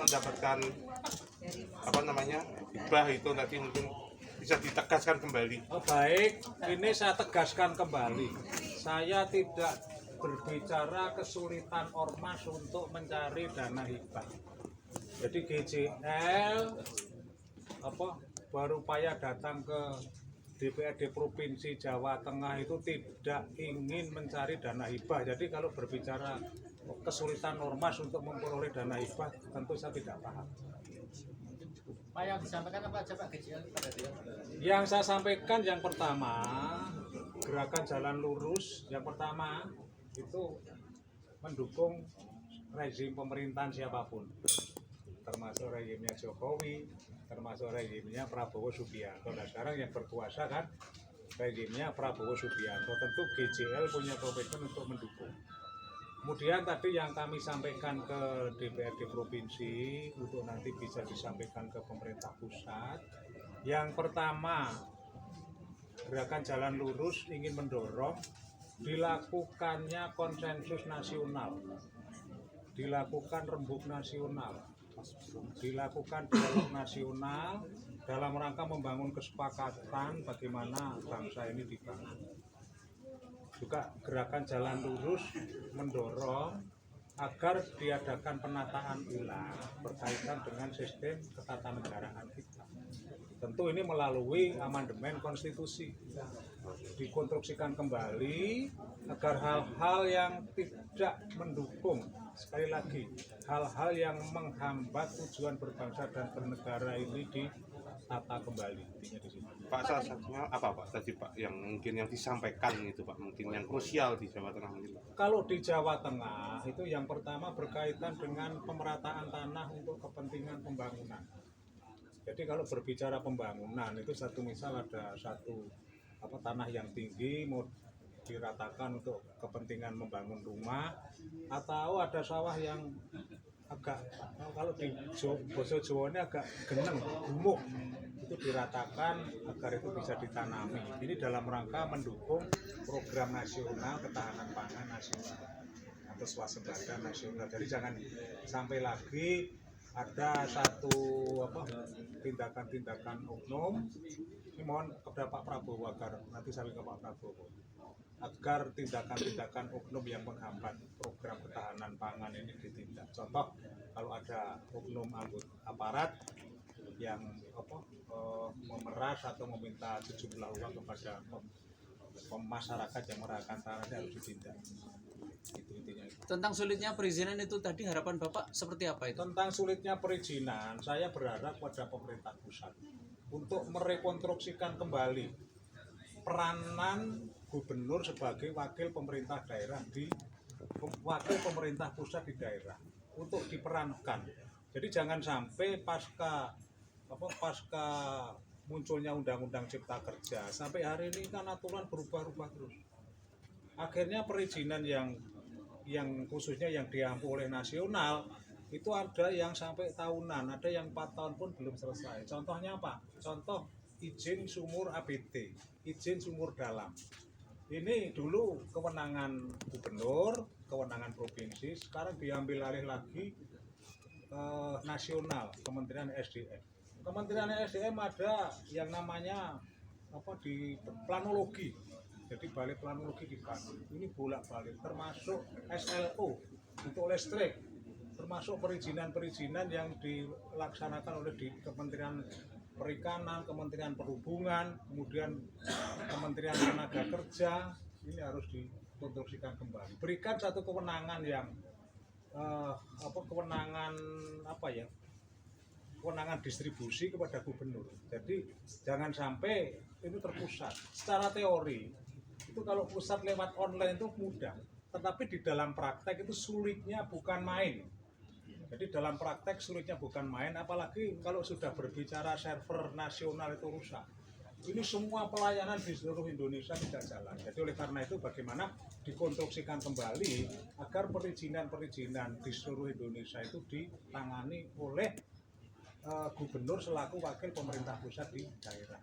mendapatkan apa namanya hibah itu nanti mungkin bisa ditegaskan kembali. Oh, baik, ini saya tegaskan kembali. Saya tidak berbicara kesulitan ormas untuk mencari dana hibah. Jadi GJL berupaya datang ke DPRD Provinsi Jawa Tengah itu tidak ingin mencari dana hibah. Jadi kalau berbicara kesulitan ormas untuk memperoleh dana hibah, tentu saya tidak paham. Pak, yang disampaikan apa aja Pak GJL pada dia? Yang saya sampaikan yang pertama, gerakan jalan lurus yang pertama itu mendukung rezim pemerintahan siapapun, termasuk rezimnya Jokowi, termasuk rezimnya Prabowo Subianto. Nah sekarang yang berkuasa kan rezimnya Prabowo Subianto, tentu GJL punya komitmen untuk mendukung. Kemudian tadi yang kami sampaikan ke DPRD Provinsi untuk nanti bisa disampaikan ke pemerintah pusat. Yang pertama, gerakan jalan lurus ingin mendorong dilakukannya konsensus nasional, dilakukan rembuk nasional, dilakukan dialog nasional dalam rangka membangun kesepakatan bagaimana bangsa ini dibangun. Juga gerakan jalan lurus mendorong agar diadakan penataan ulang berkaitan dengan sistem ketatanegaraan kita. Tentu ini melalui amandemen konstitusi, dikonstruksikan kembali agar hal-hal yang tidak mendukung, sekali lagi, hal-hal yang menghambat tujuan berbangsa dan bernegara ini ditata kembali. Pak, salah satunya apa Pak tadi Pak yang mungkin yang disampaikan itu Pak, mungkin yang krusial di Jawa Tengah mungkin Pak? Kalau di Jawa Tengah itu yang pertama berkaitan dengan pemerataan tanah untuk kepentingan pembangunan. Jadi kalau berbicara pembangunan itu satu misal ada satu tanah yang tinggi mau diratakan untuk kepentingan membangun rumah, atau ada sawah yang agak kalau di bahasa Jawa ini agak geneng, gumuk, itu diratakan agar itu bisa ditanami. Ini dalam rangka mendukung program nasional ketahanan pangan nasional atau swasembada nasional. Jadi jangan sampai lagi ada satu tindakan-tindakan oknum. Ini mohon kepada Pak Prabowo agar nanti saya ke Pak Prabowo agar tindakan-tindakan oknum yang menghambat program ketahanan pangan ini ditindak. Contoh kalau ada oknum anggota aparat yang memeras atau meminta sejumlah uang kepada masyarakat yang merayakan tanahnya harus ditindak. Itu intinya. Tentang sulitnya perizinan itu tadi harapan Bapak seperti apa itu? Tentang sulitnya perizinan, saya berharap pada pemerintah pusat untuk merekonstruksikan kembali peranan gubernur sebagai wakil pemerintah daerah wakil pemerintah pusat di daerah untuk diperankan. Jadi jangan sampai pasca munculnya Undang-Undang Cipta Kerja sampai hari ini kan aturan berubah-ubah terus. Akhirnya perizinan yang khususnya yang diampu oleh nasional itu ada yang sampai tahunan, ada yang 4 tahun pun belum selesai. Contohnya apa? Contoh izin sumur ABT, izin sumur dalam. Ini dulu kewenangan gubernur, kewenangan provinsi, sekarang diambil alih lagi nasional, Kementerian SDM. Kementerian SDM ada yang namanya di planologi. Jadi balik planologi di Bandung. Ini bolak-balik termasuk SLO untuk listrik, termasuk perizinan-perizinan yang dilaksanakan oleh di Kementerian Perikanan, Kementerian Perhubungan, kemudian Kementerian Tenaga Kerja. Ini harus dikonstruksikan kembali. Berikan satu kewenangan yang kewenangan distribusi kepada gubernur. Jadi jangan sampai itu terpusat. Secara teori itu kalau pusat lewat online itu mudah, tetapi di dalam praktek itu sulitnya bukan main. Jadi dalam praktek sulitnya bukan main, apalagi kalau sudah berbicara server nasional itu rusak. Ini semua pelayanan di seluruh Indonesia tidak jalan. Jadi oleh karena itu bagaimana dikonstruksikan kembali agar perizinan-perizinan di seluruh Indonesia itu ditangani oleh gubernur selaku wakil pemerintah pusat di daerah.